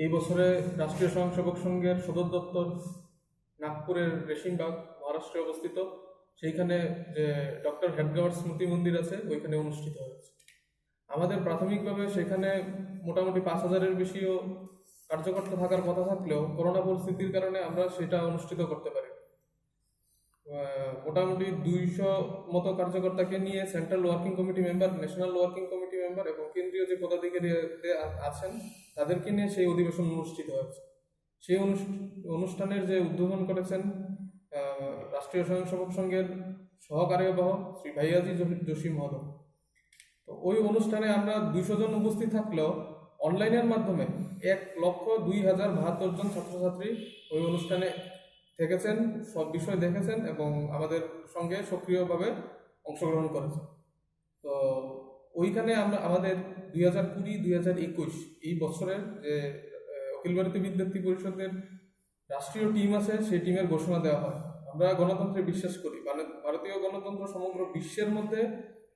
এই বছরে রাষ্ট্রীয় স্বয়ংসেবক সংঘের সদর দপ্তর নাগপুরের রেশিমবাগ মহারাষ্ট্রে অবস্থিত। সেইখানে যে ডক্টর হেডগাওয়ার স্মৃতি মন্দির আছে ওইখানে অনুষ্ঠিত হয়েছে। আমাদের প্রাথমিকভাবে সেখানে মোটামুটি 5,000-এর বেশিও কার্যকর্তা থাকার কথা থাকলেও করোনা পরিস্থিতির কারণে আমরা সেটা অনুষ্ঠিত করতে পারি। মোটামুটি 200 মতো কার্যকর্তাকে নিয়ে central working committee member, national working committee member এবং কেন্দ্রীয় যে পদাধিকারী আছেন তাদেরকে নিয়ে সেই অধিবেশন অনুষ্ঠিত হয়েছে। সেই অনুষ্ঠানের যে উদ্বোধন করেছেন রাষ্ট্রীয় স্বয়ংসেবক সংঘের সহকার্যবাহ শ্রী ভাইয়াজি যোশী মহোদয়। তো ওই অনুষ্ঠানে আমরা 200 জন উপস্থিত থাকলেও অনলাইনের মাধ্যমে 1,02,072 জন ছাত্রছাত্রী ওই অনুষ্ঠানে থেকেছেন, সব বিষয় দেখেছেন এবং আমাদের সঙ্গে সক্রিয়ভাবে অংশগ্রহণ করেছেন। তো ওইখানে আমরা আমাদের 2020-2021 এই বছরের যে অখিল ভারতীয় বিদ্যার্থী পরিষদের রাষ্ট্রীয় টিম আছে সেই টিমের ঘোষণা দেওয়া হয়। আমরা গণতন্ত্রে বিশ্বাস করি, মানে ভারতীয় গণতন্ত্র সমগ্র বিশ্বের মধ্যে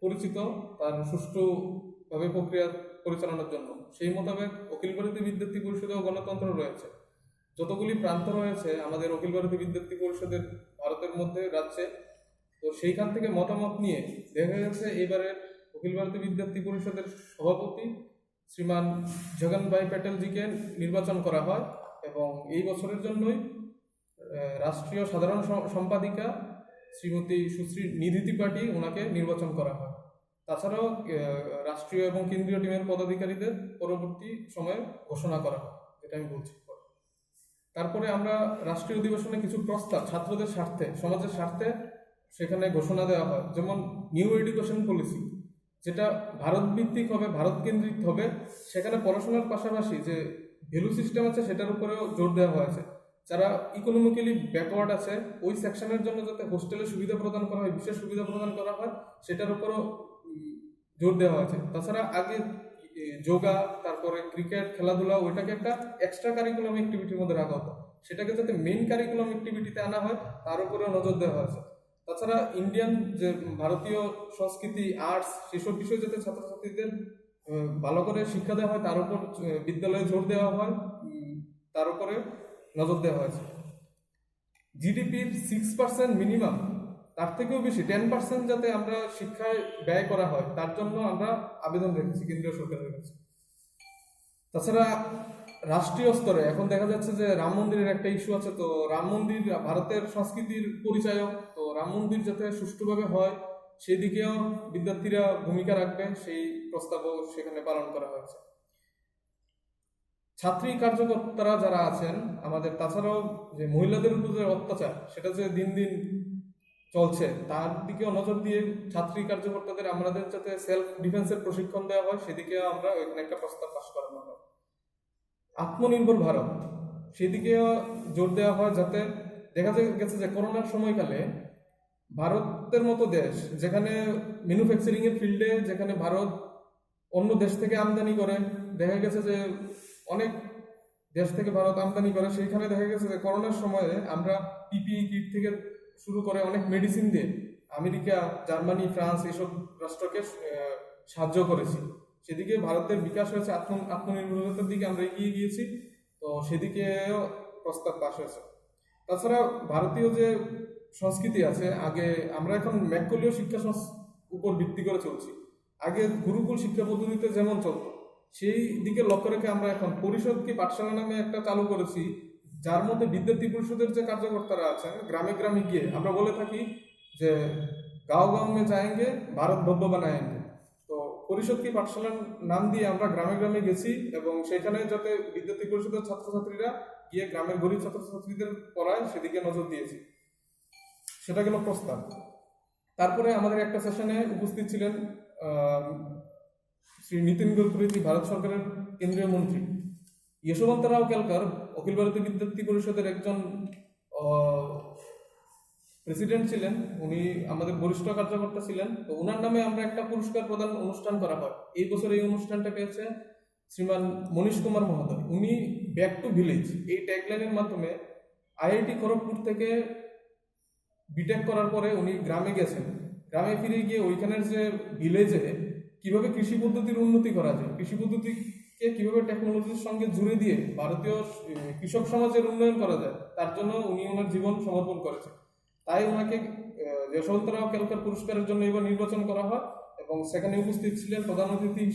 পরিচিত তার সুষ্ঠুভাবে প্রক্রিয়া পরিচালনার জন্য। সেই মোতাবেক অখিল ভারতীয় বিদ্যার্থী পরিষদেও গণতন্ত্র রয়েছে। যতগুলি প্রান্ত রয়েছে আমাদের অখিল ভারতীয় বিদ্যার্থী পরিষদের ভারতের মধ্যে রাজ্যে, তো সেইখান থেকে মতামত নিয়ে দেখা গেছে এবারের অখিল ভারতীয় বিদ্যার্থী পরিষদের সভাপতি শ্রীমান জগনভাই প্যাটেলজিকে নির্বাচন করা হয় এবং এই বছরের জন্যই রাষ্ট্রীয় সাধারণ সম্পাদিকা শ্রীমতী সুশ্রী নিধি ত্রিপাঠী ওনাকে নির্বাচন করা হয়। তাছাড়াও রাষ্ট্রীয় এবং কেন্দ্রীয় টিমের পদাধিকারীদের পরবর্তী সময়ে ঘোষণা করা হয়, যেটা আমি বলছি। তারপরে আমরা রাষ্ট্রীয় অধিবেশনে কিছু প্রস্তাব ছাত্রদের স্বার্থে, সমাজের স্বার্থে সেখানে ঘোষণা দেওয়া হয়। যেমন নিউ এডুকেশন পলিসি, যেটা ভারত ভিত্তিক হবে, ভারত কেন্দ্রিক হবে। সেখানে পড়াশোনার পাশাপাশি যে ভ্যালু সিস্টেম আছে সেটার উপরেও জোর দেওয়া হয়েছে। যারা ইকোনমিক্যালি ব্যাকওয়ার্ড আছে ওই সেকশনের জন্য যাতে হোস্টেলে সুবিধা প্রদান করা হয়, বিশেষ সুবিধা প্রদান করা হয়, সেটার উপরও জোর দেওয়া হয়েছে। তাছাড়া আগে যোগা, তারপরে ক্রিকেট, খেলাধুলা, ওইটাকে একটা এক্সট্রা কারিকুলাম অ্যাক্টিভিটির মধ্যে রাখা হতো, সেটাকে যাতে মেইন কারিকুলাম অ্যাক্টিভিটিতে আনা হয় তার উপরেও নজর দেওয়া হয়েছে। তাছাড়া ইন্ডিয়ান যে ভারতীয় সংস্কৃতি, আর্টস, সেসব বিষয় যাতে ছাত্রছাত্রীদের ভালো করে শিক্ষা দেওয়া হয় তার উপর বিদ্যালয়ে জোর দেওয়া হয়, তার উপরে নজর দেওয়া হয়েছে। জিডিপির 6% মিনিমাম, তার থেকেও বেশি 10% যাতে আমরা শিক্ষায় ব্যয় করা হয় তার জন্য আমরা আবেদন রেখেছি কেন্দ্রীয় সরকারের কাছে। তাছাড়া রাষ্ট্রীয় স্তরে এখন দেখা যাচ্ছে যে রাম মন্দিরের একটা ইস্যু আছে। তো রাম মন্দির ভারতের সংস্কৃতির পরিচায়ক, তো রাম মন্দির যাতে সুষ্ঠুভাবে হয় সেই দিকেও বিদ্যার্থীরা ভূমিকা রাখবে, সেই প্রস্তাবও সেখানে পালন করা হয়েছে। ছাত্রী কার্যকর্তারা যারা আছেন আমাদের, তাছাড়াও যে মহিলাদের উপর যে অত্যাচার সেটা যে দিন দিন চলছে তার দিকেও নজর দিয়ে ছাত্রী কার্যকর্তাদের আমাদের যাতে সেলফ ডিফেন্সের প্রশিক্ষণ দেওয়া হয় সেদিকেও আমরা ওইখানে একটা প্রস্তাব পাশ করানো হয়। আত্মনির্ভর ভারত, সেদিকেও জোর দেওয়া হয়, যাতে দেখা গেছে যে করোনার সময়কালে ভারতের মতো দেশ যেখানে ম্যানুফ্যাকচারিং এর ফিল্ডে, যেখানে ভারত অন্য দেশ থেকে আমদানি করে, দেখা গেছে যে অনেক দেশ থেকে ভারত আমদানি করে, সেইখানে দেখা গেছে যে করোনার সময়ে আমরা পিপিই কিট থেকে শুরু করে অনেক মেডিসিন দিয়ে আমেরিকা, জার্মানি, ফ্রান্স এইসব রাষ্ট্রকে সাহায্য করেছি। সেদিকে ভারতের বিকাশ হয়েছে, আত্মনির্ভরতার দিকে আমরা এগিয়ে গিয়েছি। তো সেদিকেও প্রস্তাব পাশ হয়েছে। তাছাড়া ভারতীয় যে সংস্কৃতি আছে, আগে আমরা এখন ম্যাককলীয় শিক্ষা উপর ভিত্তি করে চলছি। আগে গুরুকুল শিক্ষা পদ্ধতিতে যেমন চলতো সেই দিকে লক্ষ্য রেখে আমরা এখন পরিষদ কি পাঠশালা নামে একটা চালু করেছি, যার মধ্যে বিদ্যার্থী পরিষদের যে কার্যকর্তারা আছেন গ্রামে গ্রামে গিয়ে আমরা বলে থাকি যে গাঁও গাঁও মে যায়েঙ্গে ভারত ভব্য বানায়েঙ্গে। তো পরিষদ কি পাঠশালার নাম দিয়ে আমরা গ্রামে গ্রামে গেছি এবং সেখানে যাতে বিদ্যার্থী পরিষদের ছাত্রছাত্রীরা গিয়ে গ্রামের গরিব ছাত্রছাত্রীদের পড়ায় সেদিকে নজর দিয়েছি। সেটা গেল প্রস্তাব। তারপরে আমাদের একটা সেশনে উপস্থিত ছিলেন শ্রী নীতিন গডকরি, ভারত সরকারের কেন্দ্রীয় মন্ত্রী। যশবন্তরাও কেলকার অখিল ভারতীয় বিদ্যার্থী পরিষদের একজন প্রেসিডেন্ট ছিলেন, উনি আমাদের বরিষ্ঠ কার্যকর্তা ছিলেন। তো ওনার নামে আমরা একটা পুরস্কার প্রদান অনুষ্ঠান করা হয়। এই বছর এই অনুষ্ঠানটা পেয়েছে শ্রীমান মনীশ কুমার মহোদয়। উনি ব্যাক টু ভিলেজ এই ট্যাগলাইনের মাধ্যমে আইআইটি খড়গপুর থেকে বিটেক করার পরে উনি গ্রামে গেছেন। গ্রামে ফিরে গিয়ে ওইখানের যে ভিলেজে কিভাবে কৃষি পদ্ধতির উন্নতি করা যায়, কৃষি পদ্ধতি কে কিভাবে টেকনোলজির সঙ্গে জুড়ে দিয়ে ভারতীয় কৃষক সমাজের উন্নয়ন করা যায় তার জন্য উনি ওনার জীবন সমর্পণ করেছেন। তাই ওনাকে যশবন্তরাও কেলকার পুরস্কারের জন্য এবার নির্বাচন করা হয় এবং সেখানে উপস্থিত ছিলেন প্রধান অতিথি